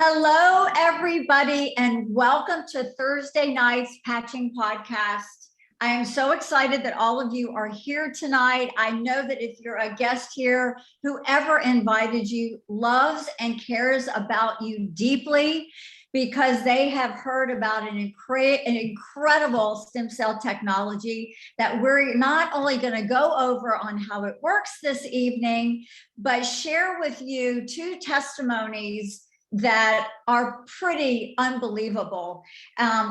Hello, everybody, and welcome to Thursday night's Patching Podcast. I am so excited that all of you are here tonight. I know that if you're a guest here, whoever invited you loves and cares about you deeply because they have heard about an incredible stem cell technology that we're not only going to go over on how it works this evening, but share with you two testimonies that are pretty unbelievable.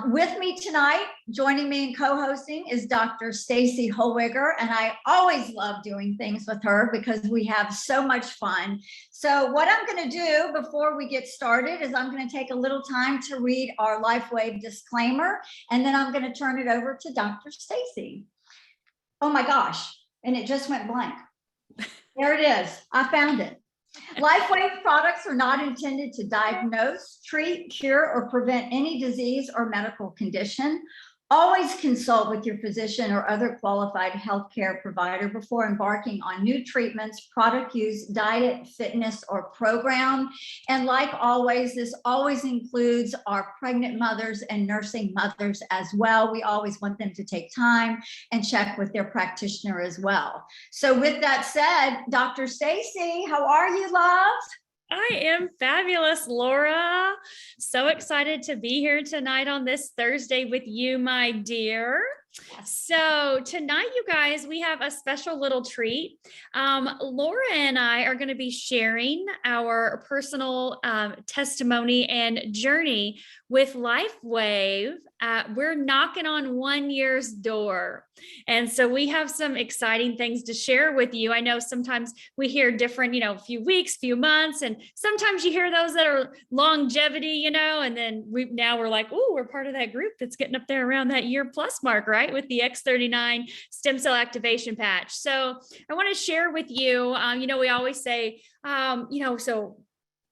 With me tonight, joining me and co-hosting is Dr. Staci Holwiger, and I always love doing things with her because we have so much fun. So what I'm going to do before we get started is I'm going to take a little time to read our LifeWave disclaimer, and then I'm going to turn it over to Dr. Staci. Oh my gosh, and it just went blank. There it is. I found it. LifeWave products are not intended to diagnose, treat, cure, or prevent any disease or medical condition. Always consult with your physician or other qualified healthcare provider before embarking on new treatments, product use, diet, fitness, or program. And like always, this always includes our pregnant mothers and nursing mothers as well. We always want them to take time and check with their practitioner as well. So with that said, Dr. Staci, how are you, love? I am fabulous, Laura. So excited to be here tonight on this Thursday with you, my dear. So tonight, you guys, we have a special little treat. Laura and I are going to be sharing our personal testimony and journey with LifeWave. We're knocking on 1 year's door. And so we have some exciting things to share with you. I know sometimes we hear different, few weeks, few months, and sometimes you hear those that are longevity, and then we're like, oh, we're part of that group that's getting up there around that year plus mark, right? With the X39 stem cell activation patch. So I want to share with you, we always say, so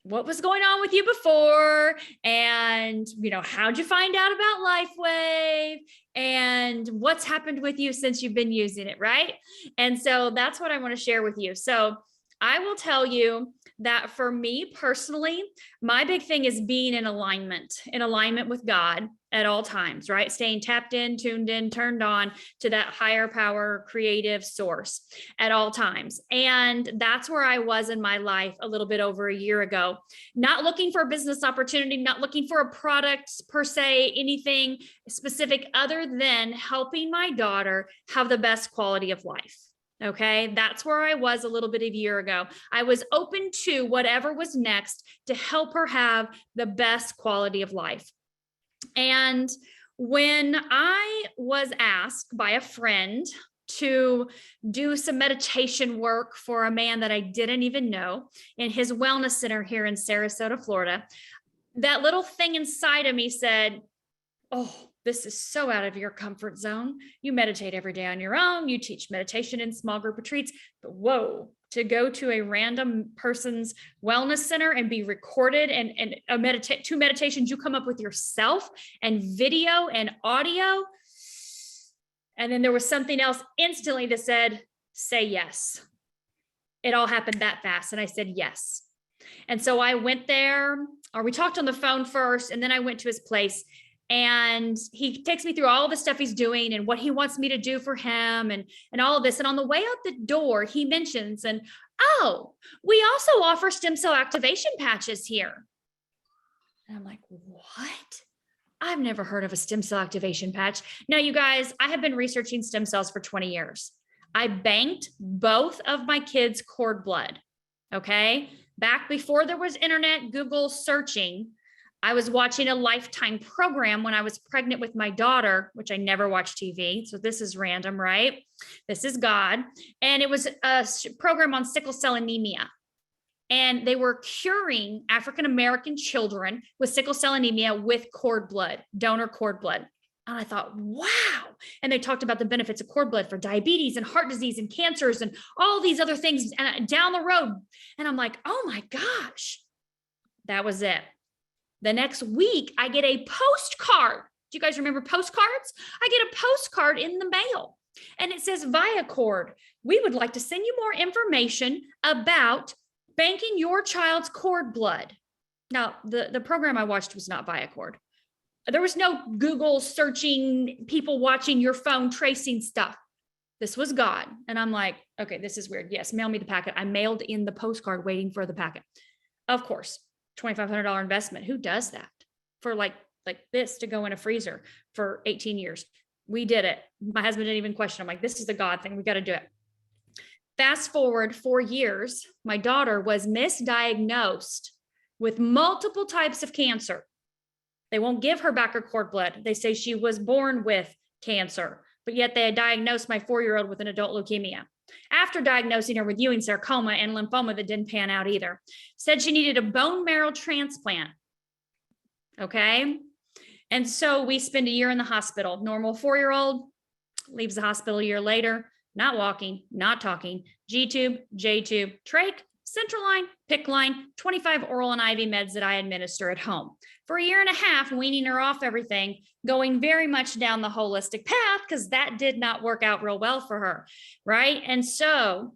what was going on with you before? And, how'd you find out about LifeWave? And what's happened with you since you've been using it, right? And so that's what I want to share with you. So I will tell you that for me personally, my big thing is being in alignment with God at all times, right? Staying tapped in, tuned in, turned on to that higher power, creative source at all times. And that's where I was in my life a little bit over a year ago, not looking for a business opportunity, not looking for a product per se, anything specific other than helping my daughter have the best quality of life. Okay, that's where I was a little bit of a year ago. I was open to whatever was next to help her have the best quality of life. And when I was asked by a friend to do some meditation work for a man that I didn't even know in his wellness center here in Sarasota, Florida, that little thing inside of me said, oh, this is so out of your comfort zone. You meditate every day on your own. You teach meditation in small group retreats, but whoa, to go to a random person's wellness center and be recorded and two meditations you come up with yourself and video and audio. And then there was something else instantly that said, say yes. It all happened that fast. And I said, yes. And so I went there, or we talked on the phone first, and then I went to his place. And he takes me through all the stuff he's doing and what he wants me to do for him and all of this. And on the way out the door, he mentions, oh, we also offer stem cell activation patches here. And I'm like, what? I've never heard of a stem cell activation patch. Now, you guys, I have been researching stem cells for 20 years. I banked both of my kids' cord blood. Okay. Back before there was internet, Google searching, I was watching a Lifetime program when I was pregnant with my daughter, which I never watched TV. So this is random, right? This is God. And it was a program on sickle cell anemia. And they were curing African-American children with sickle cell anemia with cord blood, donor cord blood. And I thought, wow. And they talked about the benefits of cord blood for diabetes and heart disease and cancers and all these other things down the road. And I'm like, oh my gosh, that was it. The next week, I get a postcard. Do you guys remember postcards? I get a postcard in the mail, and it says, Viacord, we would like to send you more information about banking your child's cord blood. Now, the program I watched was not Viacord. There was no Google searching, people watching your phone, tracing stuff. This was God. And I'm like, okay, this is weird. Yes, mail me the packet. I mailed in the postcard waiting for the packet. Of course, $2,500 investment. Who does that for like this to go in a freezer for 18 years? We did it. My husband didn't even question. I'm like, this is the God thing. We got to do it. Fast forward 4 years, my daughter was misdiagnosed with multiple types of cancer. They won't give her back her cord blood. They say she was born with cancer, but yet they had diagnosed my 4-year-old with an adult leukemia. After diagnosing her with Ewing sarcoma and lymphoma that didn't pan out either, said she needed a bone marrow transplant. Okay. And so we spend a year in the hospital. Normal 4-year-old leaves the hospital a year later, not walking, not talking, G-tube, J-tube, trach, central line, PICC line, 25 oral and IV meds that I administer at home. For a year and a half, weaning her off everything, going very much down the holistic path because that did not work out real well for her, right? And so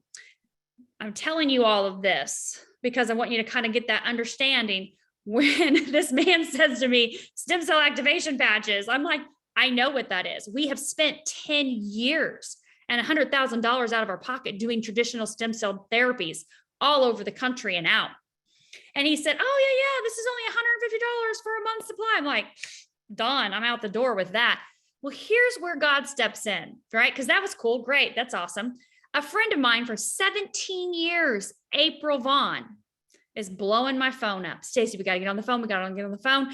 I'm telling you all of this because I want you to kind of get that understanding. When this man says to me, stem cell activation patches, I'm like, I know what that is. We have spent 10 years and $100,000 out of our pocket doing traditional stem cell therapies all over the country and out. And he said, oh yeah, this is only $150 for a month's supply. I'm like, done. I'm out the door with that. Well, here's where God steps in, right? Because that was cool. Great. That's awesome. A friend of mine for 17 years, April Vaughn, is blowing my phone up. Staci, we got to get on the phone. We got to get on the phone.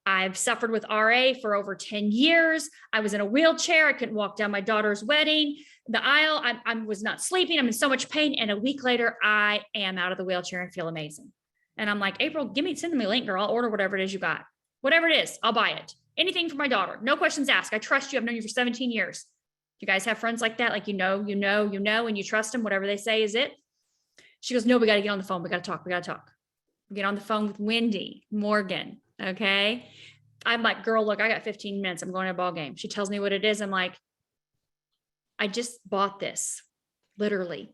I've suffered with RA for over 10 years. I was in a wheelchair. I couldn't walk down my daughter's wedding, the aisle. I was not sleeping. I'm in so much pain. And a week later, I am out of the wheelchair and feel amazing. And I'm like, April, send me a link, girl. I'll order whatever it is you got. Whatever it is, I'll buy it. Anything for my daughter. No questions asked. I trust you. I've known you for 17 years. You guys have friends like that? Like, you know, and you trust them. Whatever they say is it. She goes, no, we got to get on the phone. We got to talk. We get on the phone with Wendy Morgan. Okay. I'm like, girl, look, I got 15 minutes. I'm going to a ball game. She tells me what it is. I'm like, I just bought this literally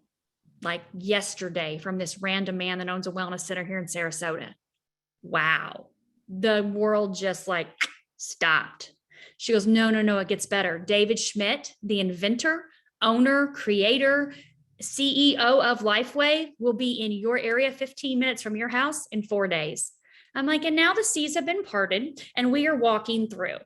like yesterday from this random man that owns a wellness center here in Sarasota. Wow. The world just like stopped. She goes, no, it gets better. David Schmidt, the inventor, owner, creator, CEO of Lifeway, will be in your area 15 minutes from your house in 4 days. I'm like, and now the seas have been parted and we are walking through.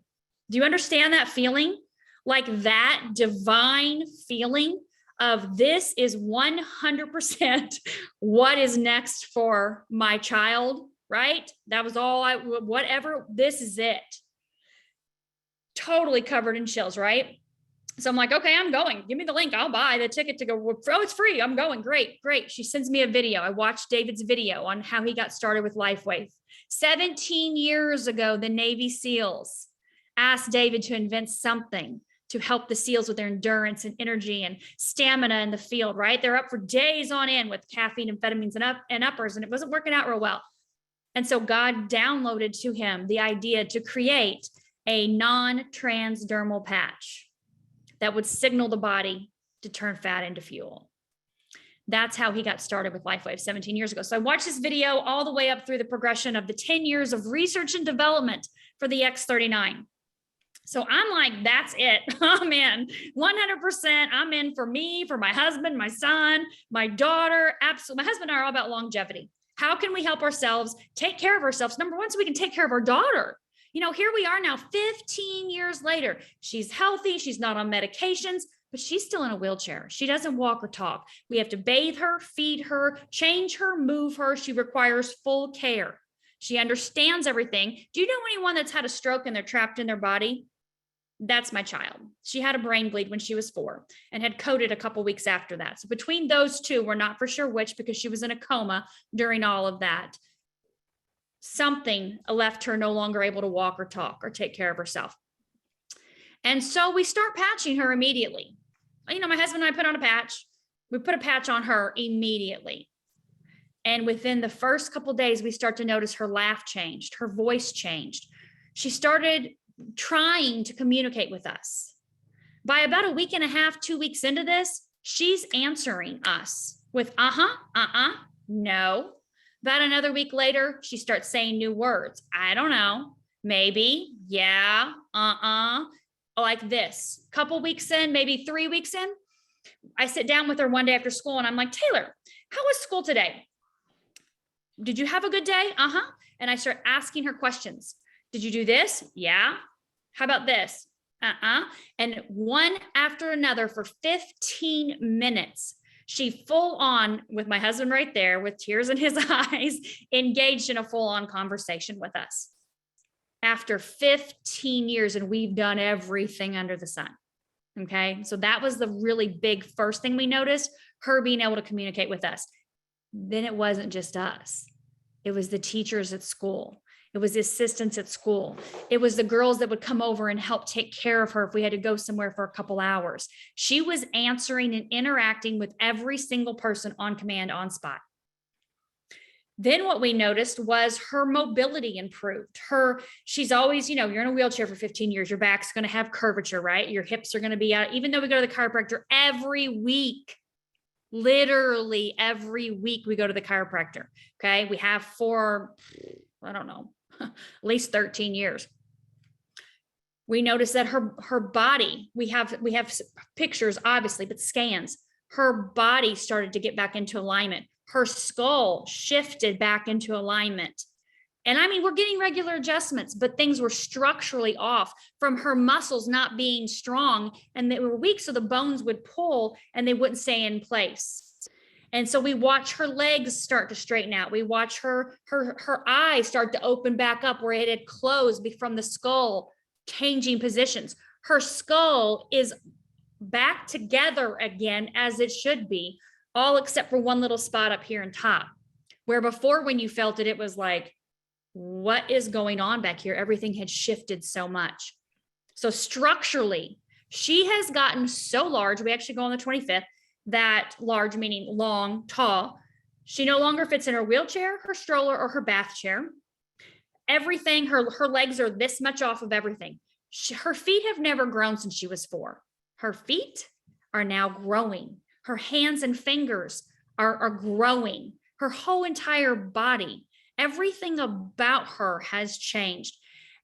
Do you understand that feeling? Like that divine feeling of this is 100% what is next for my child, right? That was all whatever, this is it. Totally covered in chills, right? So I'm like, okay, I'm going. Give me the link. I'll buy the ticket to go. Oh, it's free. I'm going. Great. She sends me a video. I watched David's video on how he got started with Lifeway. 17 years ago, the Navy SEALs asked David to invent something to help the SEALs with their endurance and energy and stamina in the field, right? They're up for days on end with caffeine, amphetamines, and uppers, and it wasn't working out real well. And so God downloaded to him the idea to create a non-transdermal patch that would signal the body to turn fat into fuel. That's how he got started with Lifeway 17 years ago. So I watched this video all the way up through the progression of the 10 years of research and development for the X39. So I'm like, that's it. I'm in 100%. I'm in for me, for my husband, my son, my daughter. Absolutely. My husband and I are all about longevity. How can we help ourselves take care of ourselves? Number one, so we can take care of our daughter. You know, here we are now 15 years later. She's healthy. She's not on medications, but she's still in a wheelchair. She doesn't walk or talk. We have to bathe her, feed her, change her, move her. She requires full care. She understands everything. Do you know anyone that's had a stroke and they're trapped in their body? That's my child. She had a brain bleed when she was 4 and had coded a couple weeks after that. So between those two, we're not for sure which, because she was in a coma during all of that. Something left her no longer able to walk or talk or take care of herself. And so we start patching her immediately. You know, my husband and I put on a patch. We put a patch on her immediately. And within the first couple of days, we start to notice her laugh changed, her voice changed. She started trying to communicate with us. By about a week and a half, 2 weeks into this, she's answering us with no, About another week later, she starts saying new words. I don't know, maybe, yeah, like this. Couple weeks in, maybe 3 weeks in, I sit down with her one day after school and I'm like, Taylor, how was school today? Did you have a good day? And I start asking her questions. Did you do this? Yeah. How about this? And one after another for 15 minutes, she full on, with my husband right there with tears in his eyes, engaged in a full on conversation with us. After 15 years, and we've done everything under the sun. Okay. So that was the really big first thing we noticed, her being able to communicate with us. Then it wasn't just us. It was the teachers at school. It was the assistants at school. It was the girls that would come over and help take care of her if we had to go somewhere for a couple hours. She was answering and interacting with every single person on command, on spot. Then what we noticed was her mobility improved. She's always, you're in a wheelchair for 15 years, your back's going to have curvature, right? Your hips are going to be out. Even though we go to the chiropractor every week, literally every week we go to the chiropractor. Okay. We have for, I don't know, at least 13 years. We noticed that her body, we have pictures, obviously, but scans, her body started to get back into alignment. Her skull shifted back into alignment. And I mean, we're getting regular adjustments, but things were structurally off from her muscles not being strong, and they were weak. So the bones would pull and they wouldn't stay in place. And so we watch her legs start to straighten out. We watch her eyes start to open back up where it had closed from the skull, changing positions. Her skull is back together again as it should be, all except for one little spot up here on top, where before when you felt it, it was like, what is going on back here? Everything had shifted so much. So structurally, she has gotten so large. We actually go on the 25th, that large, meaning long, tall. She no longer fits in her wheelchair, her stroller, or her bath chair. Everything, her legs are this much off of everything. Her feet have never grown since she was 4. Her feet are now growing. Her hands and fingers are growing. Her whole entire body, everything about her has changed.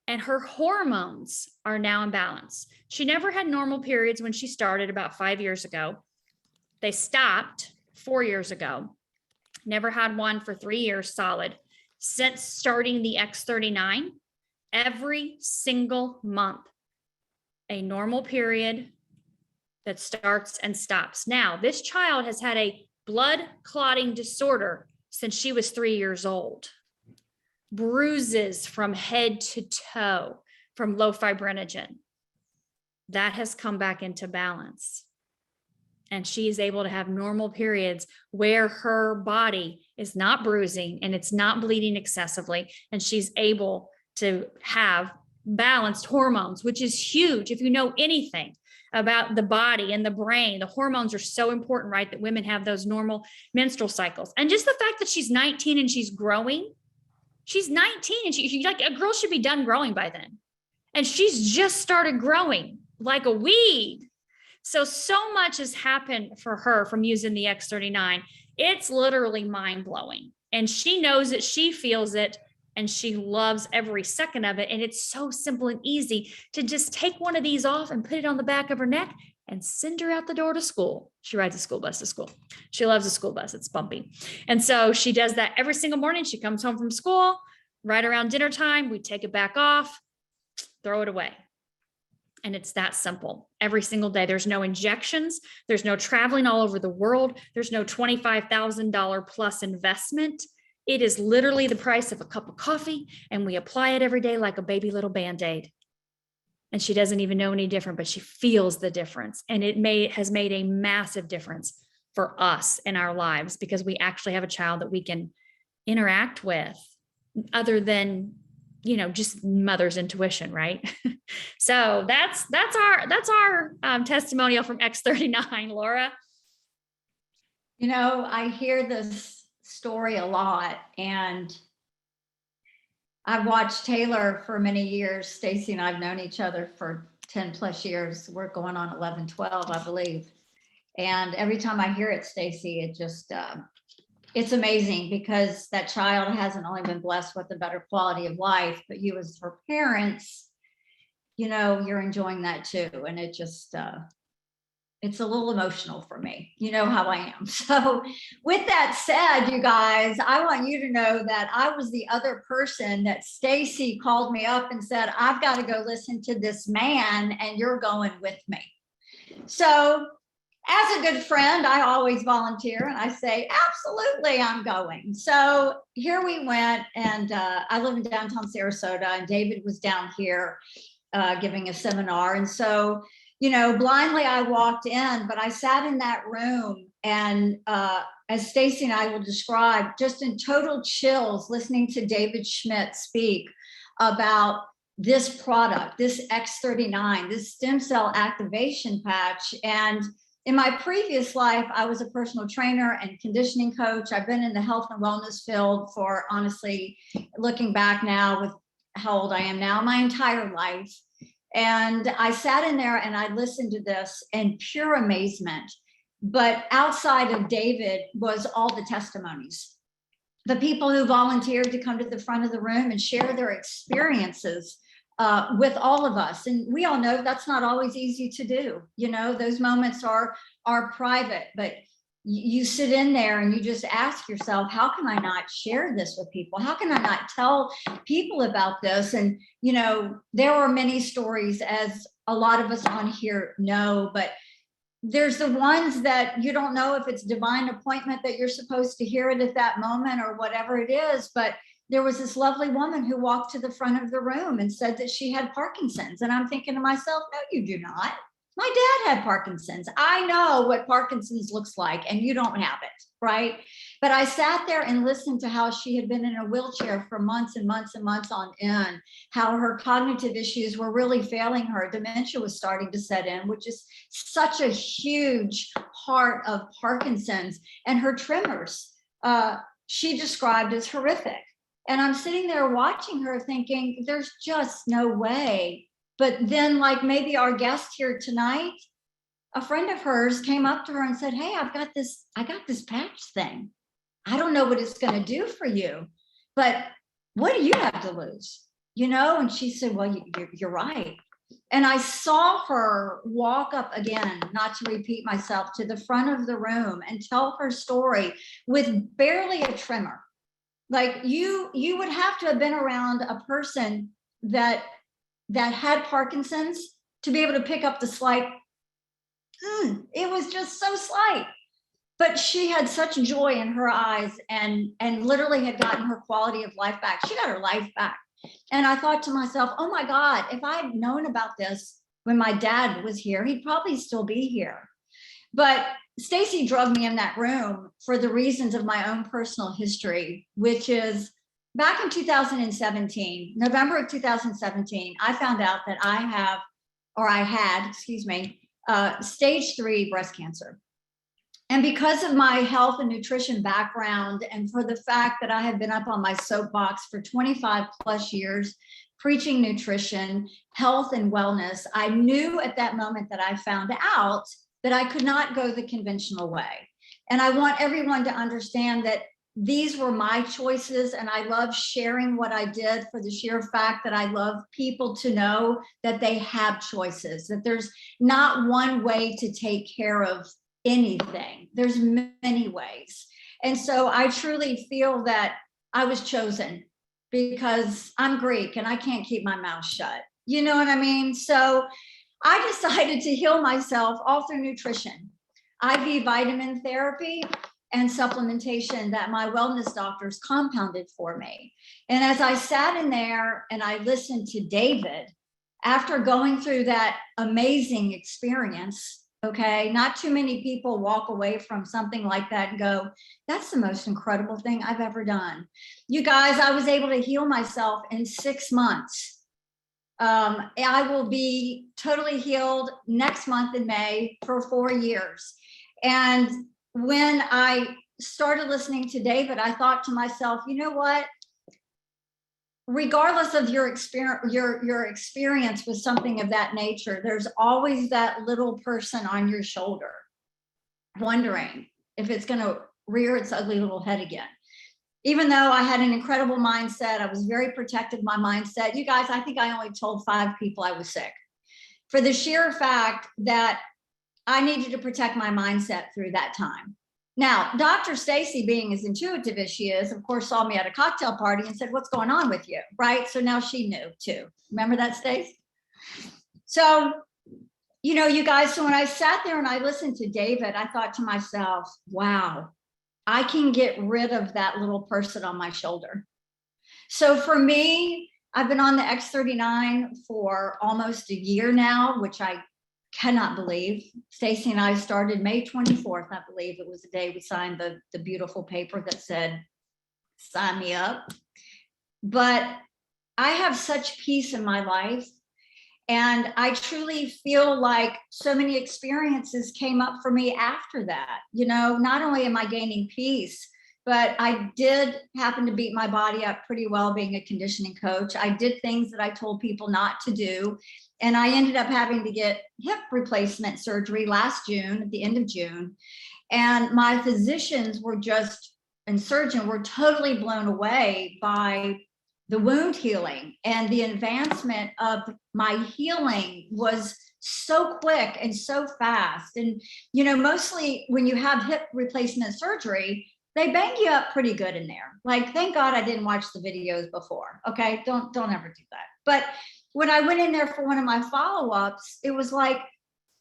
And her hormones are now in balance. She never had normal periods when she started about 5 years ago. They stopped 4 years ago. Never had one for 3 years solid. Since starting the X39, every single month, a normal period that starts and stops. Now, this child has had a blood clotting disorder since she was 3 years old. Bruises from head to toe from low fibrinogen. That has come back into balance. And she is able to have normal periods where her body is not bruising and it's not bleeding excessively. And she's able to have balanced hormones, which is huge. If you know anything about the body and the brain, the hormones are so important, right? That women have those normal menstrual cycles. And just the fact that she's 19 and she's growing, she's 19 and she's like, a girl should be done growing by then. And she's just started growing like a weed. So much has happened for her from using the X39. It's literally mind blowing. And she knows it, she feels it, and she loves every second of it. And it's so simple and easy to just take one of these off and put it on the back of her neck and send her out the door to school. She rides a school bus to school. She loves a school bus. It's bumpy. And so she does that every single morning. She comes home from school, right around dinner time, we take it back off, throw it away. And it's that simple every single day. There's no injections. There's no traveling all over the world. There's no $25,000 plus investment. It is literally the price of a cup of coffee, and we apply it every day like a baby little Band-Aid. And she doesn't even know any different, but she feels the difference. And it has made a massive difference for us in our lives because we actually have a child that we can interact with other than, just mother's intuition, right? So that's our testimonial from X39, Laura. I hear this story a lot, and I've watched Taylor for many years. Staci and I've known each other for 10 plus years. We're going on 11, 12, I believe. And every time I hear it, Staci, it just it's amazing because that child hasn't only been blessed with a better quality of life, but you as her parents, you know, you're enjoying that too. And it just, it's a little emotional for me. You know how I am. So with that said, you guys, I want you to know that I was the other person that Staci called me up and said, I've got to go listen to this man and you're going with me. So as a good friend, I always volunteer and I say, absolutely, I'm going. So here we went, and I live in downtown Sarasota, and David was down here giving a seminar. And so, you know, blindly I walked in, but I sat in that room, and as Staci and I will describe, just in total chills listening to David Schmidt speak about this product, this X39, this stem cell activation patch. And in my previous life, I was a personal trainer and conditioning coach. I've been in the health and wellness field for, honestly, looking back now with how old I am now, my entire life. And I sat in there and I listened to this in pure amazement. But outside of David was all the testimonies, the people who volunteered to come to the front of the room and share their experiences with all of us. And we all know that's not always easy to do. You know, those moments are private, but you sit in there and you just ask yourself, how can I not share this with people? How can I not tell people about this? And, you know, there were many stories, as a lot of us on here know, but there's the ones that you don't know if it's divine appointment that you're supposed to hear it at that moment or whatever it is. But there was this lovely woman who walked to the front of the room and said that she had Parkinson's. And I'm thinking to myself, no, you do not. My dad had Parkinson's. I know what Parkinson's looks like, and you don't have it, right? But I sat there and listened to how she had been in a wheelchair for months and months and months on end, how her cognitive issues were really failing her. Dementia was starting to set in, which is such a huge part of Parkinson's, and her tremors, she described as horrific. And I'm sitting there watching her thinking, there's just no way. But then, like maybe our guest here tonight, a friend of hers came up to her and said, hey, I got this patch thing. I don't know what it's going to do for you, but what do you have to lose? You know? And she said, well, you're right. And I saw her walk up again, not to repeat myself, to the front of the room and tell her story with barely a tremor. Like you would have to have been around a person that had Parkinson's to be able to pick up the slight. It was just so slight, but she had such joy in her eyes and literally had gotten her quality of life back. She got her life back. And I thought to myself, oh my God, if I had known about this when my dad was here, he'd probably still be here. But Staci drove me in that room for the reasons of my own personal history, which is back in 2017, November of 2017, I found out that I had stage 3 breast cancer. And because of my health and nutrition background, and for the fact that I have been up on my soapbox for 25 plus years, preaching nutrition, health, and wellness, I knew at that moment that I found out that I could not go the conventional way. And I want everyone to understand that these were my choices, and I love sharing what I did for the sheer fact that I love people to know that they have choices, that there's not one way to take care of anything. There's many ways. And so I truly feel that I was chosen because I'm Greek and I can't keep my mouth shut. You know what I mean? So I decided to heal myself all through nutrition, IV vitamin therapy, and supplementation that my wellness doctors compounded for me. And as I sat in there and I listened to David, after going through that amazing experience, okay, not too many people walk away from something like that and go, that's the most incredible thing I've ever done. You guys, I was able to heal myself in 6 months. I will be totally healed next month in May for 4 years. And when I started listening to David, I thought to myself, you know what? Regardless of your experience with something of that nature, there's always that little person on your shoulder wondering if it's going to rear its ugly little head again. Even though I had an incredible mindset, I was very protective of my mindset. You guys, I think I only told 5 people I was sick for the sheer fact that I needed to protect my mindset through that time. Now, Dr. Staci, being as intuitive as she is, of course, saw me at a cocktail party and said, "What's going on with you?" Right? So now she knew too. Remember that, Staci? So, you know, you guys, so when I sat there and I listened to David, I thought to myself, wow, I can get rid of that little person on my shoulder. So for me, I've been on the X39 for almost a year now, which I cannot believe. Staci and I started May 24th, I believe it was the day we signed the beautiful paper that said, sign me up. But I have such peace in my life. And I truly feel like so many experiences came up for me after that. You know, not only am I gaining peace, but I did happen to beat my body up pretty well being a conditioning coach. I did things that I told people not to do. And I ended up having to get hip replacement surgery last June, at the end of June. And my physicians were just, and surgeon were totally blown away by the wound healing, and the advancement of my healing was so quick and so fast. And, you know, mostly when you have hip replacement surgery, they bang you up pretty good in there. Like, thank God I didn't watch the videos before. Okay. Don't ever do that. But when I went in there for one of my follow-ups, it was like,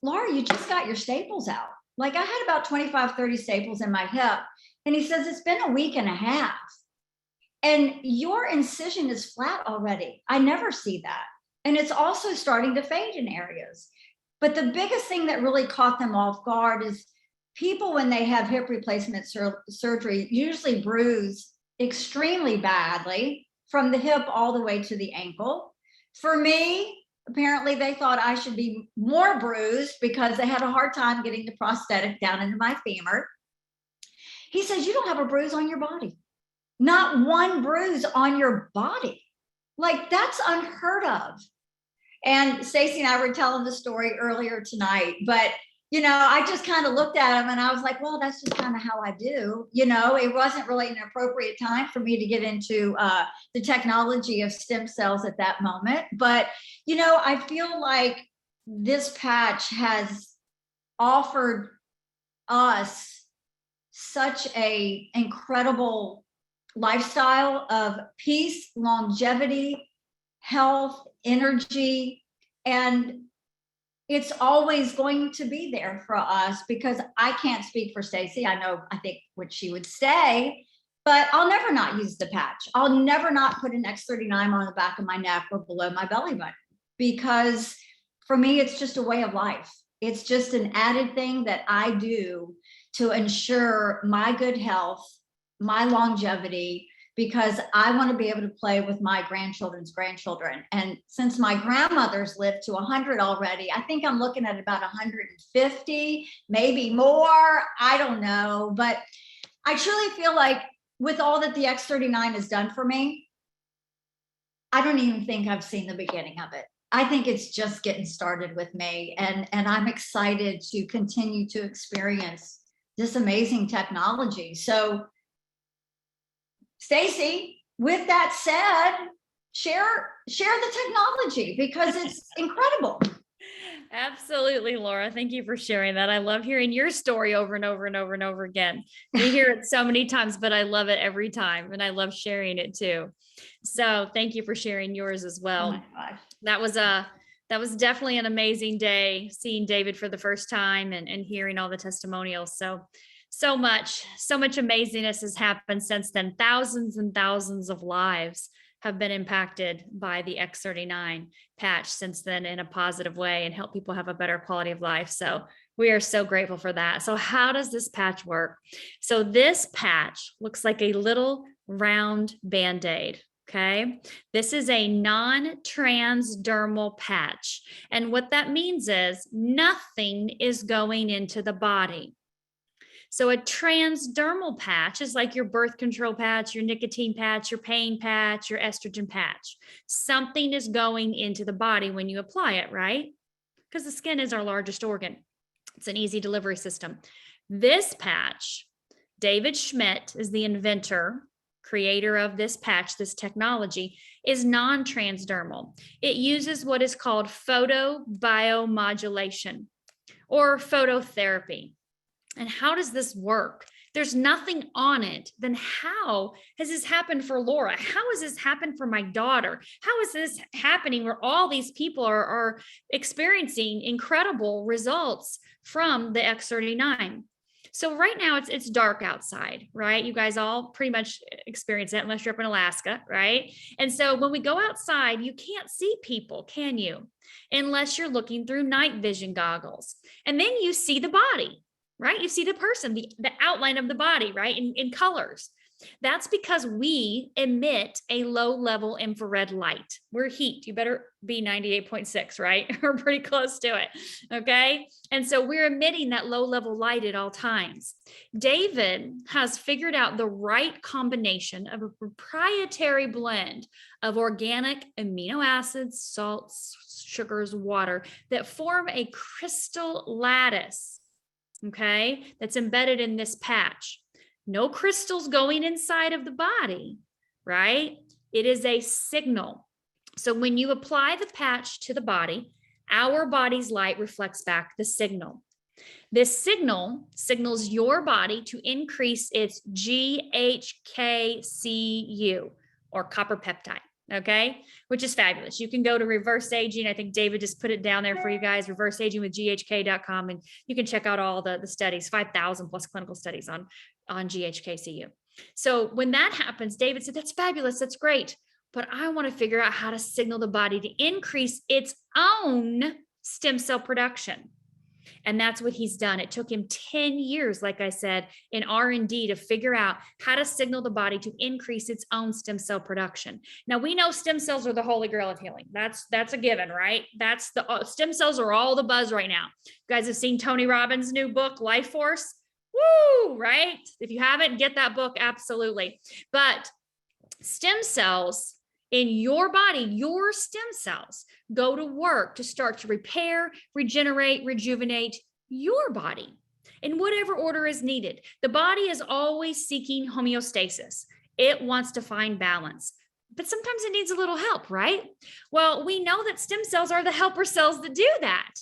"Laura, you just got your staples out." Like, I had about 25, 30 staples in my hip. And he says, "It's been a week and a half. And your incision is flat already. I never see that. And it's also starting to fade in areas." But the biggest thing that really caught them off guard is people, when they have hip replacement surgery, usually bruise extremely badly from the hip all the way to the ankle. For me, apparently they thought I should be more bruised because they had a hard time getting the prosthetic down into my femur. He says, "You don't have a bruise on your body. Not one bruise on your body." Like, that's unheard of. And Staci and I were telling the story earlier tonight, but, you know, I just kind of looked at him and I was like, well, that's just kind of how I do. You know, it wasn't really an appropriate time for me to get into the technology of stem cells at that moment. But, you know, I feel like this patch has offered us such a incredible lifestyle of peace, longevity, health, energy, and it's always going to be there for us, because I can't speak for Staci. I think what she would say, but I'll never not use the patch. I'll never not put an X39 on the back of my neck or below my belly button, because for me, it's just a way of life. It's just an added thing that I do to ensure my good health, my longevity, because I want to be able to play with my grandchildren's grandchildren. And since my grandmother's lived to 100 already, I think I'm looking at about 150, maybe more. I don't know. But I truly feel like with all that the X39 has done for me, I don't even think I've seen the beginning of it. I think it's just getting started with me. And I'm excited to continue to experience this amazing technology. So, Staci, with that said, share the technology, because it's incredible. Absolutely, Laura. Thank you for sharing that. I love hearing your story over and over and over and over again. We hear it so many times, but I love it every time. And I love sharing it too. So thank you for sharing yours as well. Oh my gosh. That was definitely an amazing day, seeing David for the first time and hearing all the testimonials. So much amazingness has happened since then. Thousands and thousands of lives have been impacted by the X39 patch since then in a positive way, and help people have a better quality of life. So we are so grateful for that. So how does this patch work? So this patch looks like a little round Band-Aid. Okay. This is a non-transdermal patch. And what that means is nothing is going into the body. So a transdermal patch is like your birth control patch, your nicotine patch, your pain patch, your estrogen patch. Something is going into the body when you apply it, right? Because the skin is our largest organ. It's an easy delivery system. This patch David Schmidt is the inventor, creator of this patch, this technology, is non-transdermal. It uses what is called photobiomodulation or phototherapy. And how does this work? There's nothing on it. Then how has this happened for Laura? How has this happened for my daughter? How is this happening where all these people are experiencing incredible results from the X39? So right now it's dark outside, right? You guys all pretty much experience it unless you're up in Alaska, right? And so when we go outside, you can't see people, can you? Unless you're looking through night vision goggles. And then you see the body, right? You see the person, the outline of the body, right? In colors. That's because we emit a low level infrared light. We're heat. You better be 98.6, right? We're pretty close to it. Okay. And so we're emitting that low level light at all times. David has figured out the right combination of a proprietary blend of organic amino acids, salts, sugars, water that form a crystal lattice. Okay. That's embedded in this patch. No crystals going inside of the body, right? It is a signal. So when you apply the patch to the body, our body's light reflects back the signal. This signal signals your body to increase its GHKCU or copper peptide. Okay, which is fabulous. You can go to reverse aging. I think David just put it down there for you guys, reverseagingwithghk.com, and you can check out all the studies, 5,000 plus clinical studies on GHKCU. So when that happens, David said, that's fabulous. That's great. But I want to figure out how to signal the body to increase its own stem cell production. And that's what he's done. It took him 10 years, like I said, in R&D to figure out how to signal the body to increase its own stem cell production. Now, we know stem cells are the holy grail of healing. That's a given, right? That's the stem cells are all the buzz right now. You guys have seen Tony Robbins' new book, Life Force? Woo, right? If you haven't, get that book, absolutely. But stem cells in your body, your stem cells go to work to start to repair, regenerate, rejuvenate your body in whatever order is needed. The body is always seeking homeostasis. It wants to find balance, but sometimes it needs a little help, right? Well, we know that stem cells are the helper cells that do that.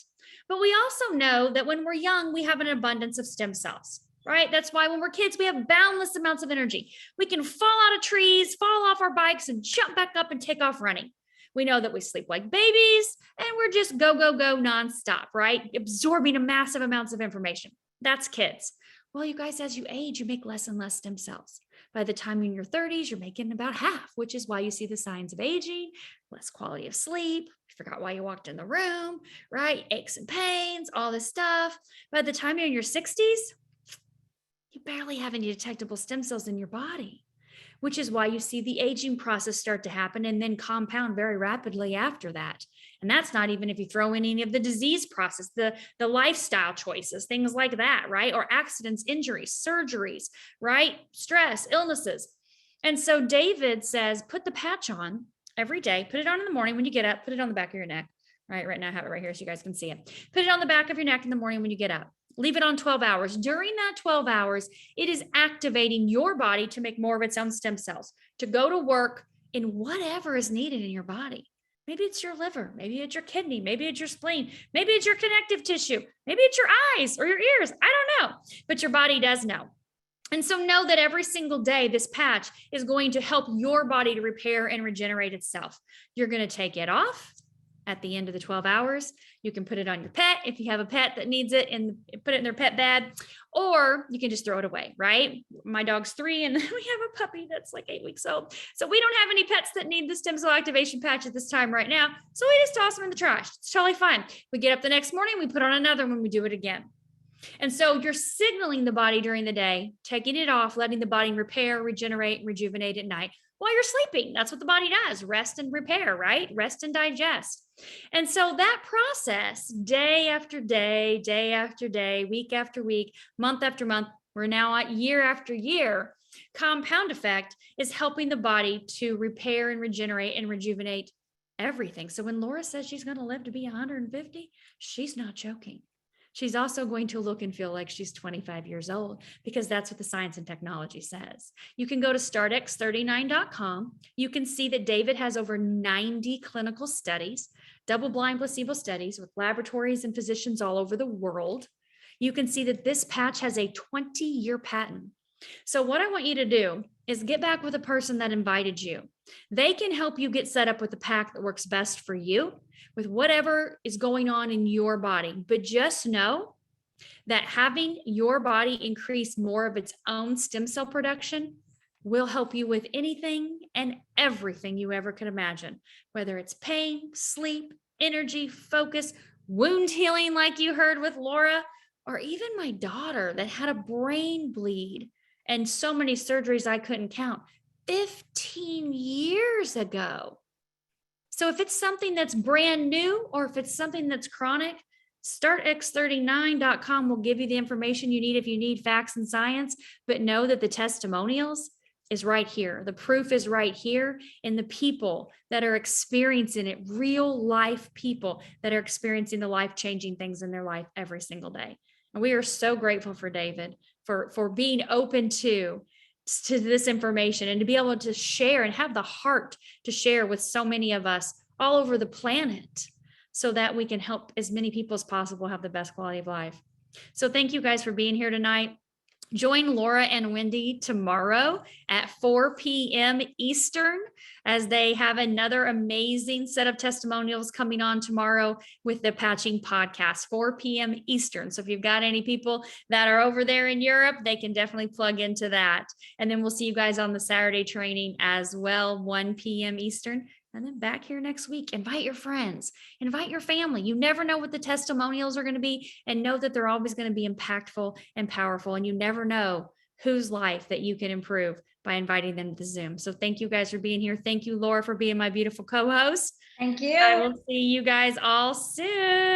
But we also know that when we're young, we have an abundance of stem cells. Right? That's why when we're kids, we have boundless amounts of energy. We can fall out of trees, fall off our bikes, and jump back up and take off running. We know that we sleep like babies and we're just go, go, go nonstop, right? Absorbing a massive amounts of information. That's kids. Well, you guys, as you age, you make less and less stem cells. By the time you're in your 30s, you're making about half, which is why you see the signs of aging, less quality of sleep. You forgot why you walked in the room, right? Aches and pains, all this stuff. By the time you're in your 60s, you barely have any detectable stem cells in your body, which is why you see the aging process start to happen and then compound very rapidly after that. And that's not even if you throw in any of the disease process, the lifestyle choices, things like that, right? Or accidents, injuries, surgeries, right? Stress, illnesses. And so David says, put the patch on every day, put it on in the morning when you get up, put it on the back of your neck. Right now I have it right here so you guys can see it. Put it on the back of your neck in the morning when you get up. Leave it on 12 hours. During that 12 hours, it is activating your body to make more of its own stem cells, to go to work in whatever is needed in your body. Maybe it's your liver, maybe it's your kidney, maybe it's your spleen, maybe it's your connective tissue, maybe it's your eyes or your ears. I don't know, but your body does know. And so know that every single day, this patch is going to help your body to repair and regenerate itself. You're going to take it off at the end of the 12 hours. You can put it on your pet if you have a pet that needs it and put it in their pet bed, or you can just throw it away, right? My dog's 3 and we have a puppy that's like 8 weeks old. So we don't have any pets that need the stem cell activation patch at this time right now. So we just toss them in the trash. It's totally fine. We get up the next morning, we put on another when we do it again. And so you're signaling the body during the day, taking it off, letting the body repair, regenerate, rejuvenate at night while you're sleeping. That's what the body does. Rest and repair, right? Rest and digest. And so that process, day after day, day after day, week after week, month after month, we're now at year after year, compound effect is helping the body to repair and regenerate and rejuvenate everything. So when Laura says she's going to live to be 150, she's not joking. She's also going to look and feel like she's 25 years old because that's what the science and technology says. You can go to startx39.com. You can see that David has over 90 clinical studies, double-blind placebo studies with laboratories and physicians all over the world. You can see that this patch has a 20-year patent. So what I want you to do is get back with the person that invited you. They can help you get set up with the pack that works best for you, with whatever is going on in your body. But just know that having your body increase more of its own stem cell production will help you with anything and everything you ever could imagine, whether it's pain, sleep, energy, focus, wound healing, like you heard with Laura, or even my daughter that had a brain bleed and so many surgeries I couldn't count 15 years ago. So if it's something that's brand new or if it's something that's chronic, startx39.com will give you the information you need if you need facts and science, but know that the testimonials is right here. The proof is right here in the people that are experiencing it, real life people that are experiencing the life-changing things in their life every single day. And we are so grateful for David for being open to this information and to be able to share and have the heart to share with so many of us all over the planet so that we can help as many people as possible have the best quality of life. So thank you guys for being here tonight. Join Laura and Wendy tomorrow at 4 p.m. Eastern as they have another amazing set of testimonials coming on tomorrow with the Patching Podcast, 4 p.m. Eastern. So if you've got any people that are over there in Europe, they can definitely plug into that. And then we'll see you guys on the Saturday training as well, 1 p.m. Eastern. And then back here next week. Invite your friends, invite your family. You never know what the testimonials are going to be, and know that they're always going to be impactful and powerful. And you never know whose life that you can improve by inviting them to the Zoom. So thank you guys for being here. Thank you, Laura, for being my beautiful co-host. Thank you. I will see you guys all soon.